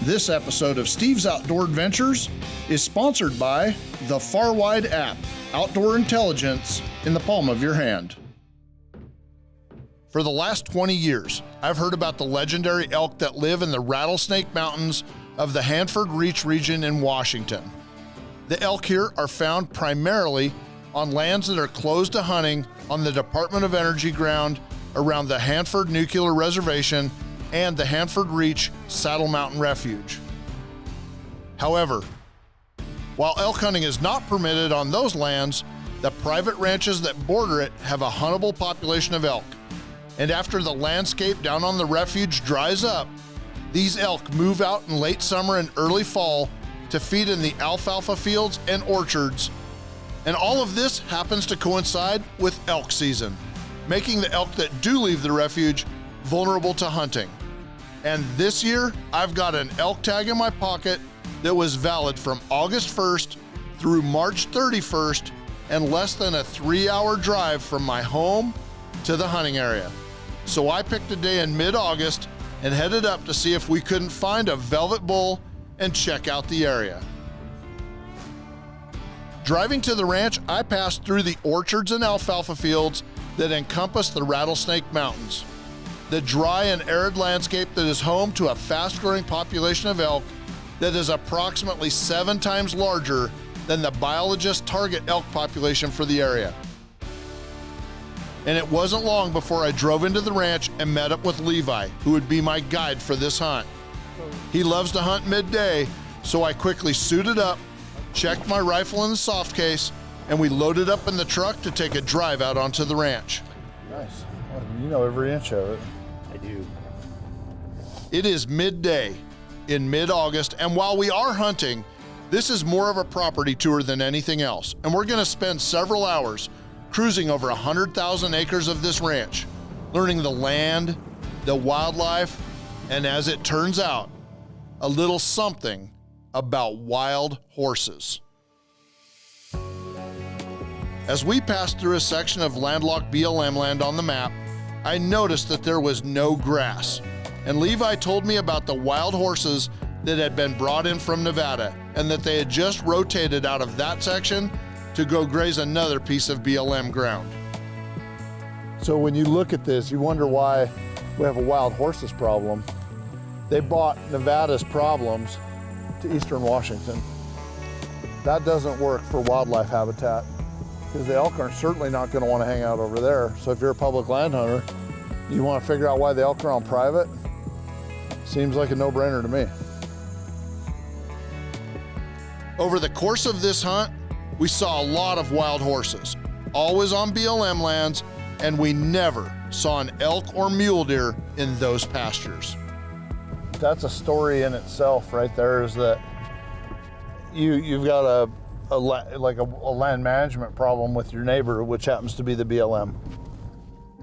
This episode of Steve's Outdoor Adventures is sponsored by the Farwide app, outdoor intelligence in the palm of your hand. For the last 20 years, I've heard about the legendary elk that live in the Rattlesnake Mountains of the Hanford Reach region in Washington. The elk here are found primarily on lands that are closed to hunting on the Department of Energy ground around the Hanford Nuclear Reservation and the Hanford Reach Saddle Mountain Refuge. However, while elk hunting is not permitted on those lands, the private ranches that border it have a huntable population of elk. And after the landscape down on the refuge dries up, these elk move out in late summer and early fall to feed in the alfalfa fields and orchards. And all of this happens to coincide with elk season, making the elk that do leave the refuge vulnerable to hunting. And this year, I've got an elk tag in my pocket that was valid from August 1st through March 31st and less than a 3-hour drive from my home to the hunting area. So I picked a day in mid-August and headed up to see if we couldn't find a velvet bull and check out the area. Driving to the ranch, I passed through the orchards and alfalfa fields that encompass the Rattlesnake Mountains, the dry and arid landscape that is home to a fast-growing population of elk that is approximately 7 times larger than the biologist target elk population for the area. And it wasn't long before I drove into the ranch and met up with Levi, who would be my guide for this hunt. He loves to hunt midday, so I quickly suited up, checked my rifle in the soft case, and we loaded up in the truck to take a drive out onto the ranch. Nice. Well, you know every inch of it. I do. It is midday in mid-August, and while we are hunting, this is more of a property tour than anything else, and we're going to spend several hours cruising over 100,000 acres of this ranch, learning the land, the wildlife, and as it turns out, a little something about wild horses. As we passed through a section of landlocked BLM land on the map, I noticed that there was no grass, and Levi told me about the wild horses that had been brought in from Nevada and that they had just rotated out of that section to go graze another piece of BLM ground. So when you look at this, you wonder why we have a wild horses problem. They brought Nevada's problems to eastern Washington. That doesn't work for wildlife habitat because the elk are certainly not going to want to hang out over there. So if you're a public land hunter, you want to figure out why the elk are on private, seems like a no-brainer to me. Over the course of this hunt, we saw a lot of wild horses, always on BLM lands, and we never saw an elk or mule deer in those pastures. That's a story in itself right there, is that you've got a land management problem with your neighbor, which happens to be the BLM.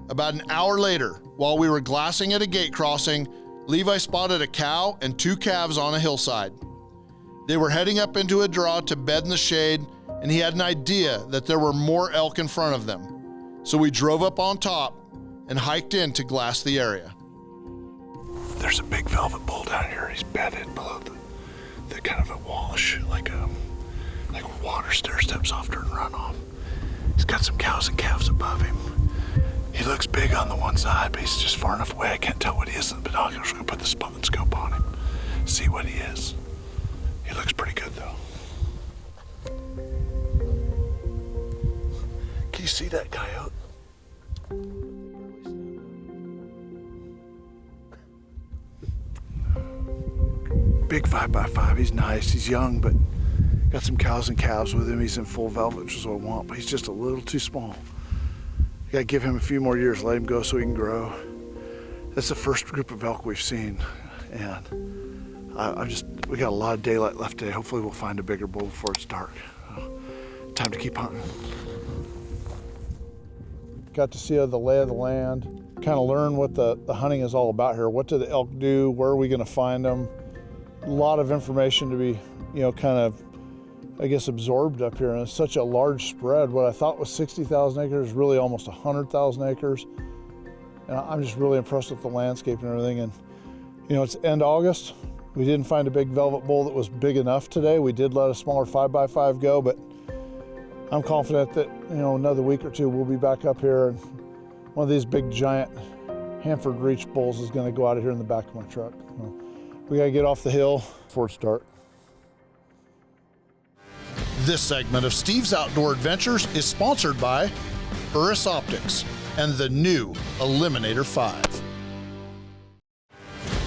About an hour later, while we were glassing at a gate crossing, Levi spotted a cow and 2 calves on a hillside. They were heading up into a draw to bed in the shade, and he had an idea that there were more elk in front of them. So we drove up on top and hiked in to glass the area. There's a big velvet bull down here. He's bedded below the kind of a wash, like water stair steps off during runoff. He's got some cows and calves above him. He looks big on the one side, but he's just far enough away I can't tell what he is in the binoculars. We're gonna put the spot and scope on him, see what he is. He looks pretty good though. Can you see that coyote? Big 5x5, he's nice, he's young, but got some cows and calves with him. He's in full velvet, which is what I want, but he's just a little too small. You gotta give him a few more years, let him go so he can grow. That's the first group of elk we've seen, and we got a lot of daylight left today. Hopefully we'll find a bigger bull before it's dark. Time to keep hunting. Got to see the lay of the land, kind of learn what the hunting is all about here. What do the elk do? Where are we gonna find them? A lot of information to be, kind of, I guess, absorbed up here. And it's such a large spread. What I thought was 60,000 acres is really almost 100,000 acres. And I'm just really impressed with the landscape and everything. And, it's end August. We didn't find a big velvet bull that was big enough today. We did let a smaller 5x5 go, but I'm confident that, another week or two we'll be back up here and one of these big giant Hanford Reach bulls is going to go out of here in the back of my truck. We got to get off the hill before it's dark. This segment of Steve's Outdoor Adventures is sponsored by Burris Optics and the new Eliminator 5.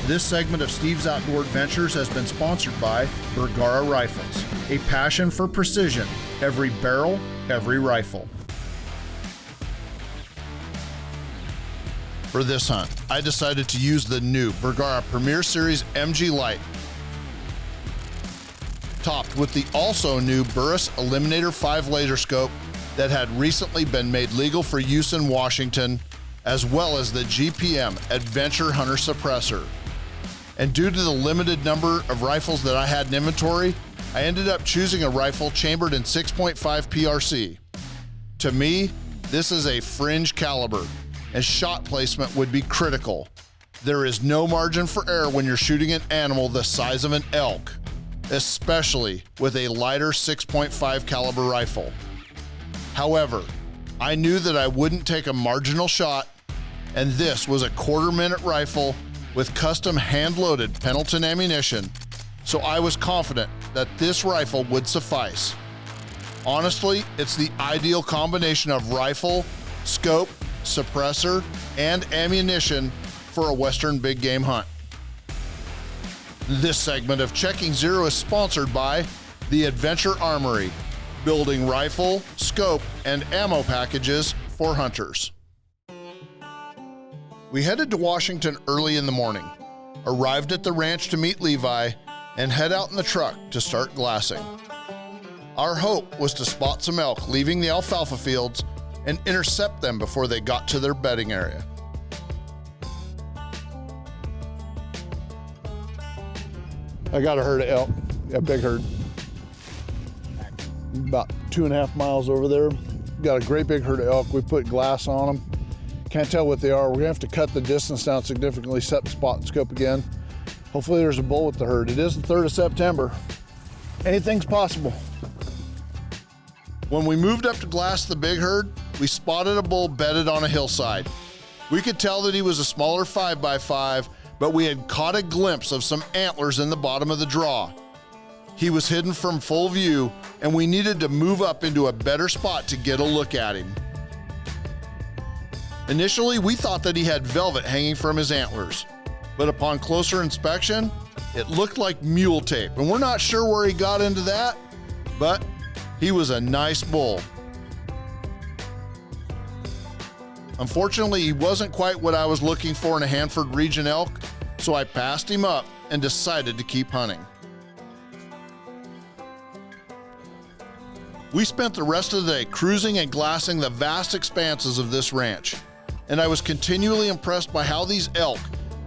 This segment of Steve's Outdoor Adventures has been sponsored by Bergara Rifles, a passion for precision, every barrel, every rifle. For this hunt, I decided to use the new Bergara Premier Series MG Light, topped with the also new Burris Eliminator 5 laser scope that had recently been made legal for use in Washington, as well as the GPM Adventure Hunter Suppressor. And due to the limited number of rifles that I had in inventory, I ended up choosing a rifle chambered in 6.5 PRC. To me, this is a fringe caliber, and shot placement would be critical. There is no margin for error when you're shooting an animal the size of an elk, especially with a lighter 6.5 caliber rifle. However, I knew that I wouldn't take a marginal shot, and this was a 1/4 minute rifle with custom hand-loaded Pendleton ammunition, so I was confident that this rifle would suffice. Honestly, it's the ideal combination of rifle, scope, suppressor, and ammunition for a Western big game hunt. This segment of Checking Zero is sponsored by the Adventure Armory, building rifle, scope, and ammo packages for hunters. We headed to Washington early in the morning, arrived at the ranch to meet Levi, and head out in the truck to start glassing. Our hope was to spot some elk leaving the alfalfa fields and intercept them before they got to their bedding area. I got a herd of elk, a big herd. About 2.5 miles over there. Got a great big herd of elk. We put glass on them. Can't tell what they are. We're gonna have to cut the distance down significantly, set the spot and scope again. Hopefully there's a bull with the herd. It is the 3rd of September. Anything's possible. When we moved up to glass the big herd, we spotted a bull bedded on a hillside. We could tell that he was a smaller 5x5, but we had caught a glimpse of some antlers in the bottom of the draw. He was hidden from full view, and we needed to move up into a better spot to get a look at him. Initially, we thought that he had velvet hanging from his antlers, but upon closer inspection, it looked like mule tape, and we're not sure where he got into that, but he was a nice bull. Unfortunately, he wasn't quite what I was looking for in a Hanford region elk, so I passed him up and decided to keep hunting. We spent the rest of the day cruising and glassing the vast expanses of this ranch, and I was continually impressed by how these elk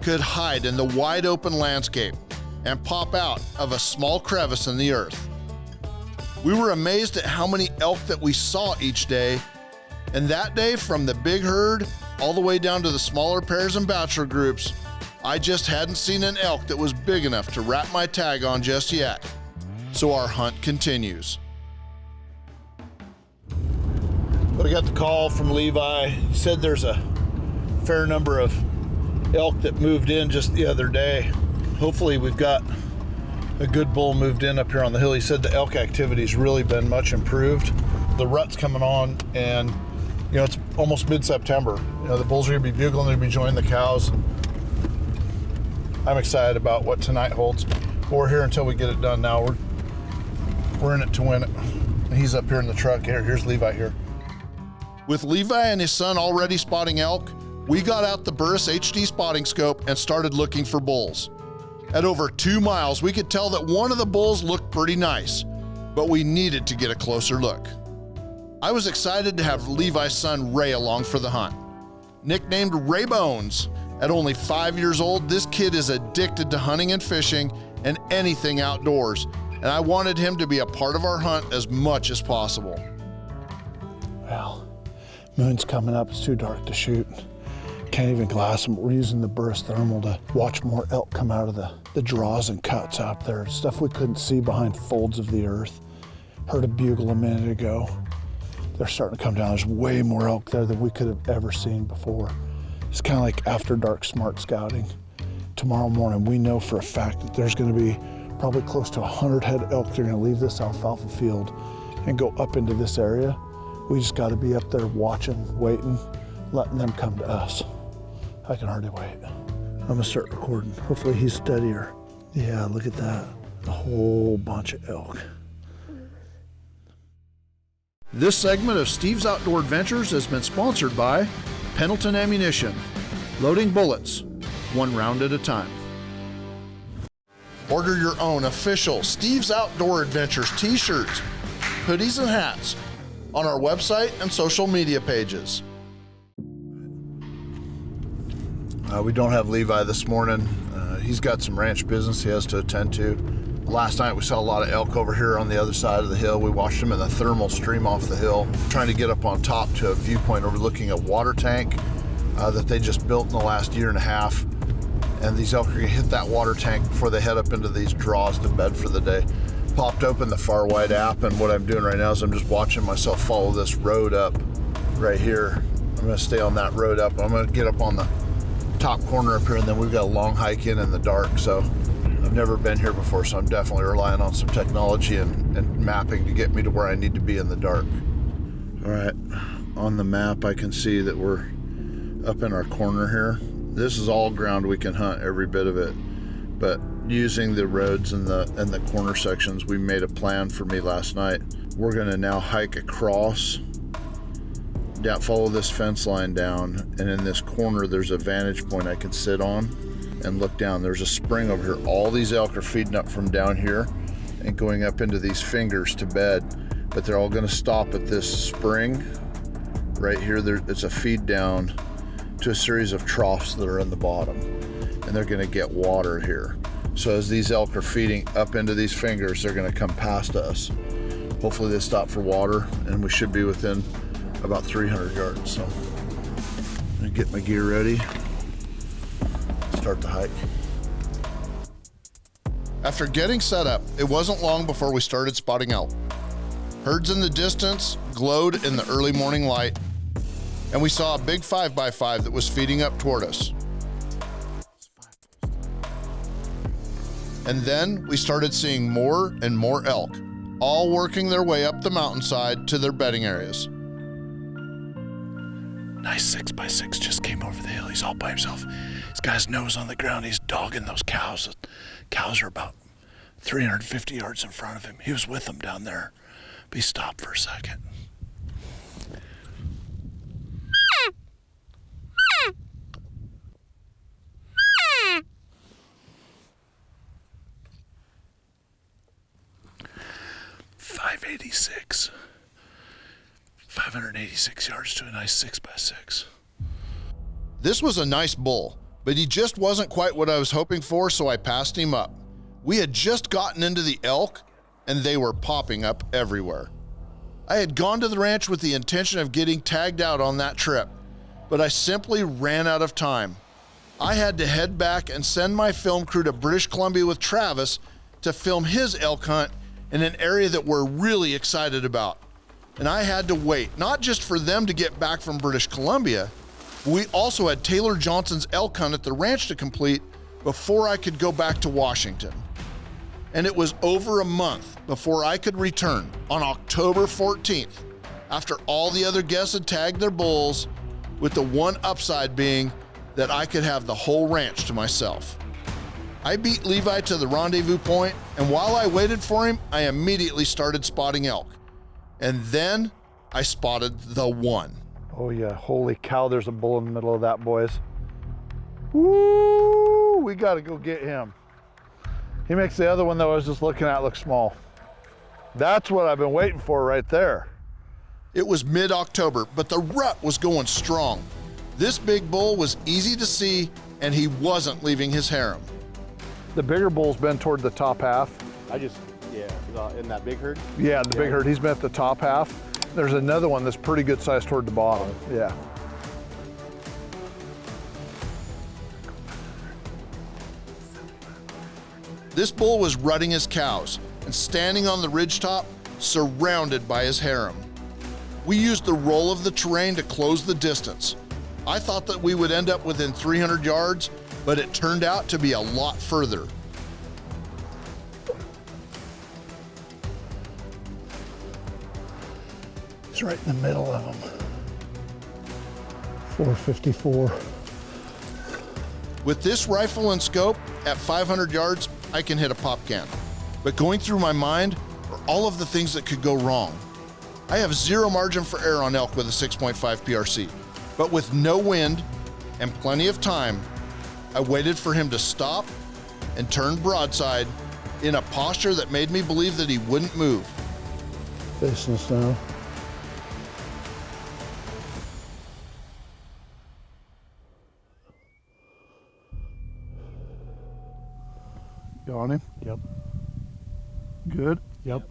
could hide in the wide open landscape and pop out of a small crevice in the earth. We were amazed at how many elk that we saw each day, and that day, from the big herd all the way down to the smaller pairs and bachelor groups, I just hadn't seen an elk that was big enough to wrap my tag on just yet. So our hunt continues. I got the call from Levi. He said there's a fair number of elk that moved in just the other day. Hopefully we've got a good bull moved in up here on the hill. He said the elk activity's really been much improved. The rut's coming on, and it's almost mid-September. The bulls are gonna be bugling, they're gonna be joining the cows. I'm excited about what tonight holds. We're here until we get it done now. We're in it to win it. He's up here in the truck. Here's Levi here. With Levi and his son already spotting elk, we got out the Burris HD spotting scope and started looking for bulls. At over 2 miles, we could tell that one of the bulls looked pretty nice, but we needed to get a closer look. I was excited to have Levi's son Ray along for the hunt. Nicknamed Ray Bones, at only 5 years old, this kid is addicted to hunting and fishing and anything outdoors, and I wanted him to be a part of our hunt as much as possible. Well, moon's coming up, it's too dark to shoot. Can't even glass them. We're using the burst thermal to watch more elk come out of the draws and cuts out there. Stuff we couldn't see behind folds of the earth. Heard a bugle a minute ago. They're starting to come down. There's way more elk there than we could have ever seen before. It's kind of like after dark smart scouting. Tomorrow morning, we know for a fact that there's gonna be probably close to 100 head elk. They're gonna leave this alfalfa field and go up into this area. We just gotta be up there watching, waiting, letting them come to us. I can hardly wait. I'm gonna start recording. Hopefully he's steadier. Yeah, look at that. A whole bunch of elk. This segment of Steve's Outdoor Adventures has been sponsored by Pendleton Ammunition. Loading bullets, one round at a time. Order your own official Steve's Outdoor Adventures t-shirts, hoodies, and hats on our website and social media pages. We don't have Levi this morning. He's got some ranch business he has to attend to. Last night we saw a lot of elk over here on the other side of the hill. We watched them in the thermal stream off the hill, trying to get up on top to a viewpoint overlooking a water tank that they just built in the last year and a half. And these elk are gonna hit that water tank before they head up into these draws to bed for the day. Popped open the Far Wide app, and what I'm doing right now is I'm just watching myself follow this road up right here. I'm gonna stay on that road up. I'm gonna get up on the top corner up here, and then we've got a long hike in the dark. So I've never been here before, so I'm definitely relying on some technology and mapping to get me to where I need to be in the dark. All right, on the map I can see that we're up in our corner here. This is all ground we can hunt, every bit of it. But using the roads and the corner sections, we made a plan for me last night. We're gonna now hike across, follow this fence line down, and in this corner there's a vantage point I can sit on and look down. There's a spring over here. All these elk are feeding up from down here and going up into these fingers to bed, but they're all gonna stop at this spring right here. It's a feed down to a series of troughs that are in the bottom, and they're gonna get water here. So as these elk are feeding up into these fingers, they're gonna come past us. Hopefully they stop for water, and we should be within about 300 yards. So I'm gonna get my gear ready, start the hike. After getting set up, it wasn't long before we started spotting elk. Herds in the distance glowed in the early morning light, and we saw a big 5x5 that was feeding up toward us. And then we started seeing more and more elk, all working their way up the mountainside to their bedding areas. Nice 6x6 just came over the hill. He's all by himself. He's got his nose on the ground. He's dogging those cows. The cows are about 350 yards in front of him. He was with them down there, but he stopped for a second. .586. 586 yards to a nice 6x6. This was a nice bull, but he just wasn't quite what I was hoping for, so I passed him up. We had just gotten into the elk, and they were popping up everywhere. I had gone to the ranch with the intention of getting tagged out on that trip, but I simply ran out of time. I had to head back and send my film crew to British Columbia with Travis to film his elk hunt in an area that we're really excited about. And I had to wait, not just for them to get back from British Columbia, but we also had Taylor Johnson's elk hunt at the ranch to complete before I could go back to Washington. And it was over a month before I could return on October 14th, after all the other guests had tagged their bulls, with the one upside being that I could have the whole ranch to myself. I beat Levi to the rendezvous point, and while I waited for him, I immediately started spotting elk. And then I spotted the one. Oh yeah, holy cow, there's a bull in the middle of that, boys. Woo, we gotta go get him. He makes the other one that I was just looking at look small. That's what I've been waiting for right there. It was mid-October, but the rut was going strong. This big bull was easy to see, and he wasn't leaving his harem. The bigger bull's been toward the top half. In that big herd? Yeah, the big herd, he's been at the top half. There's another one that's pretty good size toward the bottom, yeah. This bull was rutting his cows and standing on the ridgetop, surrounded by his harem. We used the roll of the terrain to close the distance. I thought that we would end up within 300 yards, but it turned out to be a lot further. It's right in the middle of them. 454. With this rifle and scope, at 500 yards, I can hit a pop can. But going through my mind are all of the things that could go wrong. I have zero margin for error on elk with a 6.5 PRC, but with no wind and plenty of time, I waited for him to stop and turn broadside in a posture that made me believe that he wouldn't move. Facing us now. You on him? Yep. Good. Yep.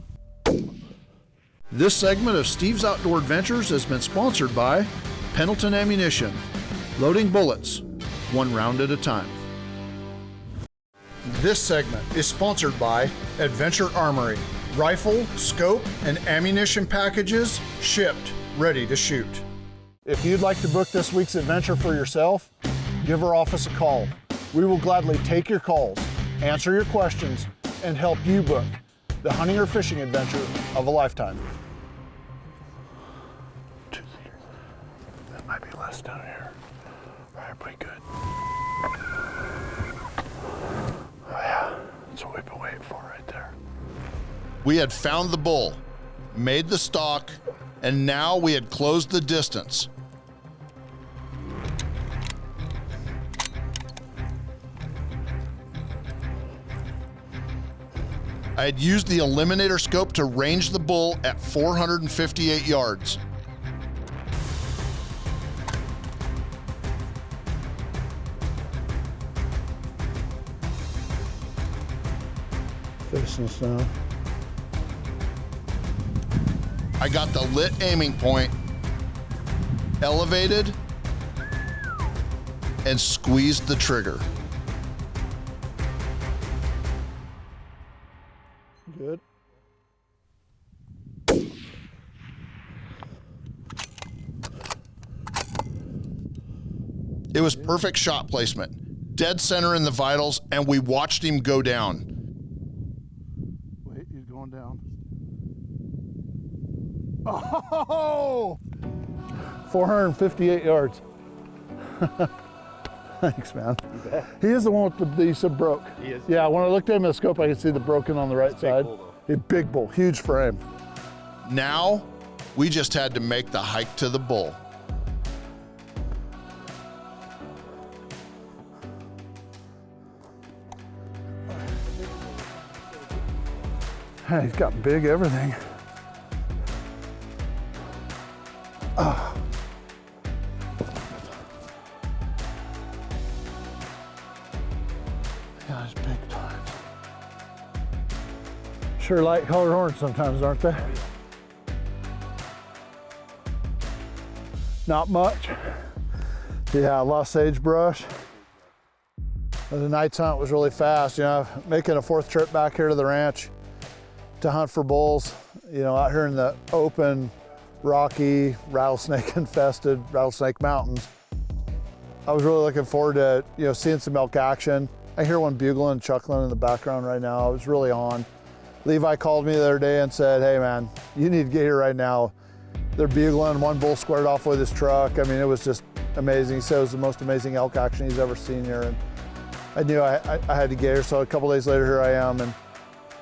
This segment of Steve's Outdoor Adventures has been sponsored by Pendleton Ammunition, loading bullets, one round at a time. This segment is sponsored by Adventure Armory, rifle, scope, and ammunition packages shipped, ready to shoot. If you'd like to book this week's adventure for yourself, give our office a call. We will gladly take your calls, answer your questions, and help you book the hunting or fishing adventure of a lifetime. 2 liters. That might be less down here. All right, pretty good. Oh yeah, that's what we've been waiting for right there. We had found the bull, made the stalk, and now we had closed the distance. I had used the eliminator scope to range the bull at 458 yards. Facing us now. I got the lit aiming point, elevated, and squeezed the trigger. Good. It was perfect shot placement, dead center in the vitals, and we watched him go down. Wait, he's going down. Oh! 458 yards. Thanks, man. He is the one with the sub broke. He is? Yeah, when I looked at him in the scope, I could see the broken on the right side. A big bull, huge frame. Now, we just had to make the hike to the bull. He's got big everything. Yeah, it's big time. Sure light colored horns sometimes, aren't they? Not much. Yeah, a lot of sagebrush. The night's hunt was really fast. You know, making a 4th trip back here to the ranch to hunt for bulls, you know, out here in the open, rocky, rattlesnake infested Rattlesnake Mountains. I was really looking forward to, you know, seeing some elk action. I hear one bugling and chuckling in the background right now. I was really on. Levi called me the other day and said, hey man, you need to get here right now. They're bugling, one bull squared off with his truck. I mean, it was just amazing. He said it was the most amazing elk action he's ever seen here. And I knew I had to get here. So a couple days later, here I am. And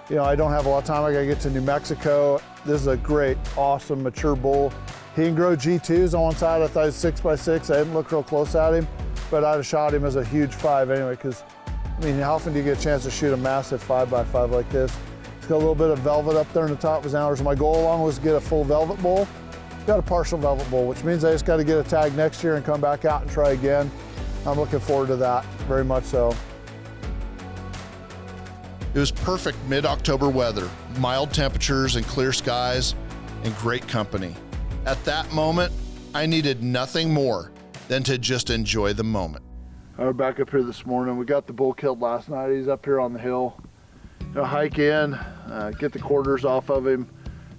you know, I don't have a lot of time. I gotta get to New Mexico. This is a great, awesome, mature bull. He can grow G2s on one side. I thought he was 6x6. I didn't look real close at him, but I'd have shot him as a huge 5 anyway, because, I mean, how often do you get a chance to shoot a massive 5x5 like this? It's got a little bit of velvet up there in the top of his antlers. My goal along was to get a full velvet bull. Got a partial velvet bull, which means I just got to get a tag next year and come back out and try again. I'm looking forward to that, very much so. It was perfect mid-October weather, mild temperatures and clear skies, and great company. At that moment, I needed nothing more than to just enjoy the moment. We're back up here this morning. We got the bull killed last night. He's up here on the hill. hike in, get the quarters off of him,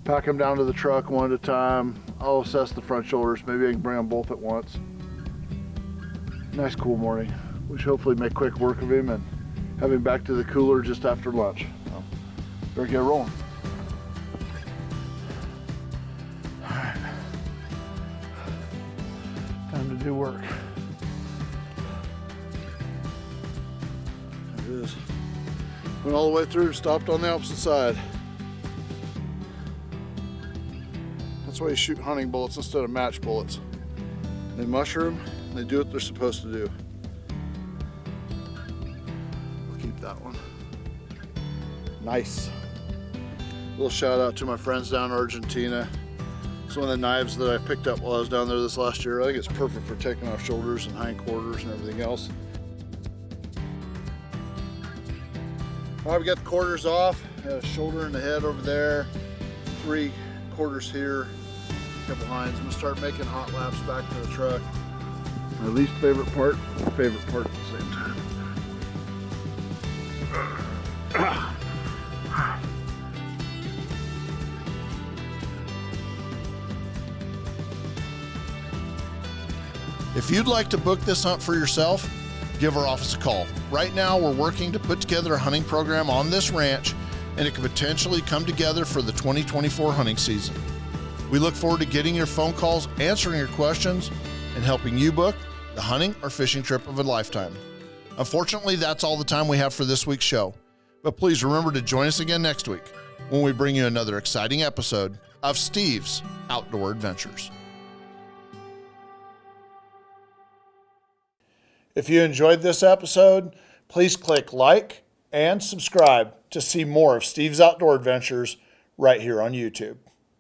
pack them down to the truck one at a time. I'll assess the front shoulders. Maybe I can bring them both at once. Nice cool morning. We should hopefully make quick work of him and have him back to the cooler just after lunch. So, better get rolling. All right. Time to do work. There it is. Went all the way through, stopped on the opposite side. That's why you shoot hunting bullets instead of match bullets. They mushroom, and they do what they're supposed to do. We'll keep that one. Nice. Little shout out to my friends down in Argentina. It's one of the knives that I picked up while I was down there this last year. I think it's perfect for taking off shoulders and hindquarters and everything else. All right, we got the quarters off. Got a shoulder and a head over there. 3 quarters here, a couple hinds. I'm gonna start making hot laps back to the truck. My least favorite part, my favorite part at the same time. If you'd like to book this hunt for yourself, give our office a call. Right now, we're working to put together a hunting program on this ranch, and it could potentially come together for the 2024 hunting season. We look forward to getting your phone calls, answering your questions, and helping you book the hunting or fishing trip of a lifetime. Unfortunately, that's all the time we have for this week's show. But please remember to join us again next week when we bring you another exciting episode of Steve's Outdoor Adventures. If you enjoyed this episode, please click like and subscribe to see more of Steve's Outdoor Adventures right here on YouTube.